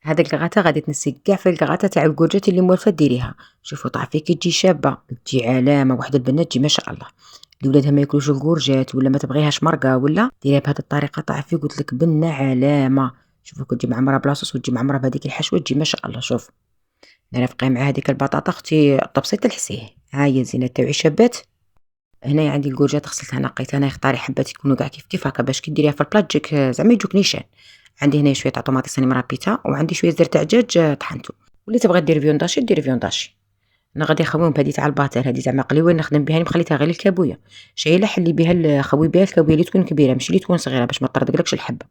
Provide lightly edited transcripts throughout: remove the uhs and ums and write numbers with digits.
هاد الكغاتة غادي تنسي كاع في الكغاتة تاع الكورجات اللي موالفة ديريها. شوفوا طعفي كي تجي شابة، تجي علامة واحد البنات تجي ما شاء الله. اللي ولادها ما ياكلوش الكورجات ولا ما تبغيهاش مرقة ولا ديريها بهاد الطريقة طعفي قلت لك بنة علامة. شوفوا كتجي معمرة بلاصوص وتجي معمرة بهذيك الحشوة تجي ما شاء الله. شوف نرافقي مع هذيك البطاطا اختي طبسيت الحسيه. ها هي الزينه تاعي شابات. هنايا عندي الكورجات غسلتها نقيتها. انا اختاري حبات يكونوا كاع كيف كيف هكا باش كي ديريها في البلاط تجيك زعما يجوك نيشان. عندي هنا شويه تاع طوماطيس راني مربيتها وعندي شويه زر تاع دجاج طحنته. واللي تبغى دير فيونداشي ديري فيونداشي. انا غادي نخويهم بهذه تاع الباتر هذه زعما قليوه نخدم بها. مخليتها غير الكابويه شعيله حلي بها خوي بها الكابويه اللي تكون كبيره ماشي اللي تكون صغيره باش ما طردقلكش الحبه.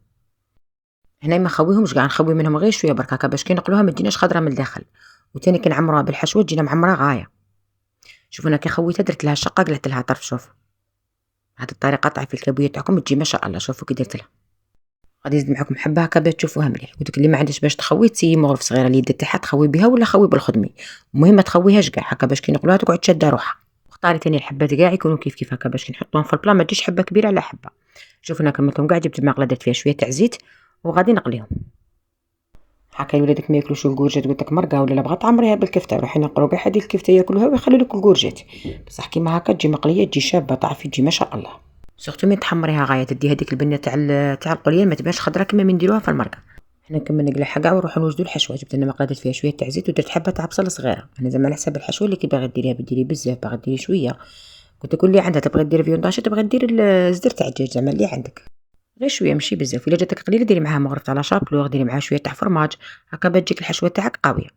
هنا ما نخويهمش كاع نخوي منهم غير شويه برك هكا باش كي نقلوها ما تجيناش خضره من الداخل. وثاني كنعمروها بالحشوه تجينا معمره غايه. شوفوا انا كي خويتها درت لها شقه قلعت لها طرف. شوف هذه الطريقه تاع في الكابويه تاعكم تجي ما شاء الله. شوفوا كي درت لها غادي نزيد معكم حبه هكا باش تشوفوها مليح. قلت لك اللي ما عندش باش تخوي تسيي مغرف صغيره اليد تاعها تخوي بها ولا خوي بالخدمي. المهم ما تخويهاش كاع هكا باش كي نقلوها تقعد شاده روحها. واختاري ثاني الحبات كاع يكونوا كيف كيف هكا باش كي نحطوهم في البلا ما تجيش حبه كبيره على حبه. شوفوا انا كملتهم كاع جبت المقله درت فيها شويه تاع زيت وغادي نقليهم. هاكا ولادك ما ياكلوش الكورجات قلت لك مرقه ولا بغات تعمريها بالكفته روحي نقرو كاع هذه الكفته ياكلوها ويخلوا لك الكورجات. بصح كيما هكا تجي مقليه تجي شابه طعفي تجي ما شاء الله. سورتو من تحمريها غايه تدي هذيك البنه تاع القليان ما تبانش خضره كما من نديروها في المرقه. حنا نكمل نقلعها كاع ونروحو نوجدو الحشوه. جبت لنا مقله درت فيها شويه تاع زيت ودرت حبه تاع بصل صغيره. انا زعما على حساب الحشوه اللي كي باغي ديريها بديري بزاف باغي ديري شويه. قلت لك اللي عندها تبغي دير فيونداشي تبغي دير الزر تاع الدجاج زعما اللي عندك غير شويه ماشي بزاف. الا جاتك قليله ديري معاها مغرف تاع لاشابلوغ ديري معاها شويه تاع فرماج هكا باش تجيك الحشوه تاعك قويه.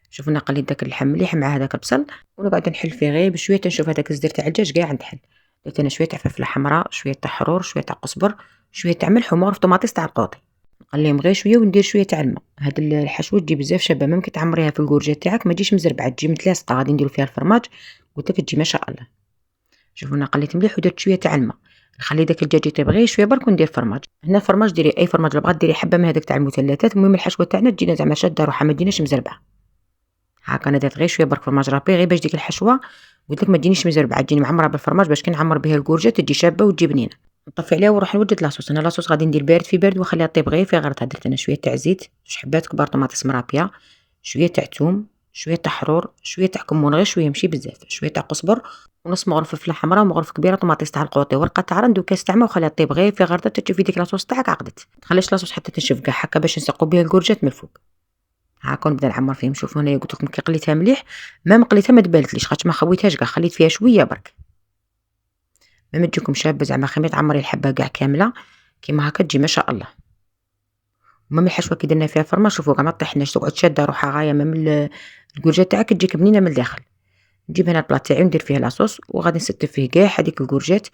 شوف انا قليت داك اللحم مليح مع هذاك البصل ونقعد نحل فيه غير بشويه تنشوف هذاك الزر تاع الدجاج كاع عند حل. درت انا شويه تاع فلفله حمراء شويه تاع حرور شويه تاع قزبر شويه تاع ملح ومغرف طوماطيس تاع القوطي. نقليهم غير شويه وندير شويه تاع الماء. هاد الحشوه تجي بزاف شابه ممكن تعمريها في الكورجات تاعك ما تجيش مزربعه تجي متلاصقه. غادي نديرو فيها الفرماج قلت لك تجي ما شاء الله. شوفوا انا قليت مليح ودرت شويه تاع الماء. نخلي داك الدجاج يطيب غير شويه برك وندير فرماج. هنا فرماج ديري اي فرماج بغات ديري حبه من هذاك تاع المثلثات. المهم الحشوه تاعنا تجينا زعما شاده روحها ما تجيناش مزربعه. هاكا انا درت غير شويه برك فرماج رابي غير باش ديك الحشوه قلت لك ما تجينيش مزربعه تجيني معمره بالفرماج باش كي نعمر بها الكورجات تجي شابه وتجي بنينه. نطفي عليها ونروح نوجد لاصوص. انا لاصوص غادي ندير بارد في بارد ونخليها طيب غير في غرتها. درت انا شويه تاع زيت جوج حبات كبار طوماطيس مرابيه شويه تاع ثوم شويه تاع حرور شويه تاع كمون غير شويه ماشي بزاف شويه تاع قزبر ونص مغرف فلفله حمراء ومغرف كبيره طوماطيس تاع القوطي ورقه تاع رند وكاس تاع ما وخليها طيب غير في غرتها تشوفي ديك لاصوص تاعك عقدت. تخليش لاصوص حتى تنشف كاع هكا باش نسقوا بها الكورجات من الفوق. هاكا نبدا نعمر فيهم. شوفوا هنايا قلت لكم كي قليتها مليح ما مقليتها ما دبلتليش خاطر ما خويتهاش كاع خليت فيها شويه برك. ما تجيكم شابه زعما خمي تعمري الحبه كاع كامله كيما هكا تجي ما شاء الله. المهم الحشوه كي درنا فيها فرماج شوفوا كاع ما طيحناش تقعد شاده روحها غايه من الكورجات تاعك تجيك بنينه من الداخل. نجيب هنا البلاط تاعي وندير فيه لاصوص وغادي نستف فيه كاع هذيك الكورجات.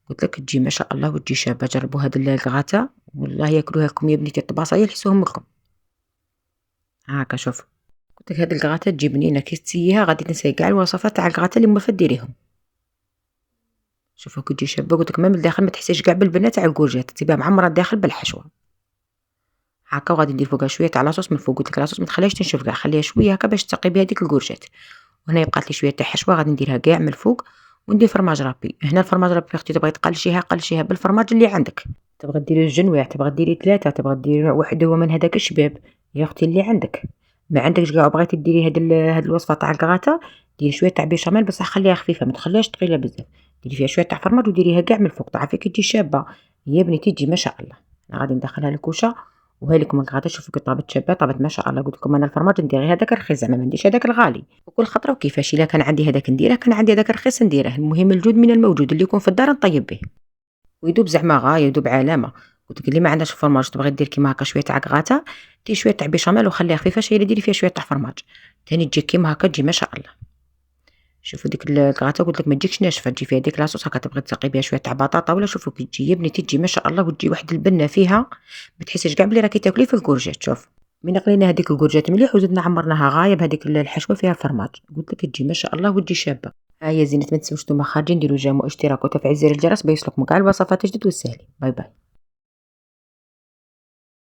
قلت لك تجي ما شاء الله وتجي شابه. جربوا هاد الكغاتا والله ياكلوها لكم يا بنيتي الطباصه يحسوهم لكم. هاكا شوف قلت لك هاد الكغاتا تجي بنينه كي تسييها غادي تنساي كاع الوصفات تاع الكغاتا اللي موالفه ديريهم. شوفوا كي تجي شابه قلت لك من الداخل ما تحسيش كاع بالبنه تاع الكورجات تسيبها معمره الداخل بالحشوه. هاكا وغادي ندير فوقها شويه تاع لاصوص من فوق. قلت لك لاصوص ما تخليهاش تنشف كاع خليها شويه هكا باش تسقي بها ديك الكورجات. وهنا بقات لي شويه تاع حشوه غادي نديرها كاع من الفوق وندير فرماج رابي. هنا الفرماج رابي اختي تبغي تقلشيها بالفرماج اللي عندك. تبغي ديري جوج انواع تبغي ديري ثلاثه تبغي ديري نوع واحد هو من هذاك الشباب يا اختي اللي عندك. ما عندكش كاع بغيتي ديري هاد الوصفه تاع الكغاتا ديري شويه تاع بيشاميل بصح خليها خفيفه ما تخليهاش ثقيله بزاف. ديري فيها شويه تاع فرماج وديريها كاع من الفوق تعرفي كي تجي شابه يا بنتي تجي ما شاء الله. انا غادي ندخلها للكوشه وهاي لكم الكغاتا شوفوا كي طابت شابه طابت ما شاء الله. قلت لكم انا الفرماج ندير غير هذاك الرخيص زعما ما نديرش هذاك الغالي. وكل خطره وكيفاش الا كان عندي هذاك نديره كان عندي هذاك الرخيص نديره. المهم الجود من الموجود اللي يكون في الدار نطيب به ويدوب زعما غايه يدوب علامه. قلت لك اللي ما عندهاش فرماج تبغي دير كيما هكا شويه تاع كغاتا دير شويه تاع بيشاميل وخليها خفيفه شي ديري فيها شويه تاع فرماج ثاني تجي كيما هكا تجي ما شاء الله. شوفوا ديك الكغاتا قلت لك ما تجيكش ناشفه تجي فيها ديك لاصوص هكا تبغي تسقي بها شويه تاع بطاطا ولا. شوفوا كي تجي يا بنتي تجي ما شاء الله وتجي واحد البنه فيها ما تحسيش كاع بلي راكي تاكلي في الكورجات. شوف من قلينا هذيك الكورجات مليح وزدنا عمرناها غايه بهذيك الحشوه فيها الفرماج قلت لك تجي ما شاء الله وتجي شابه. ها هي زينة ما تنسوش نتوما خارجين ديروا جيم واشتراك وتفعيل زر الجرس بيوصلكم كاع الوصفات الجدد والسهلين. باي باي.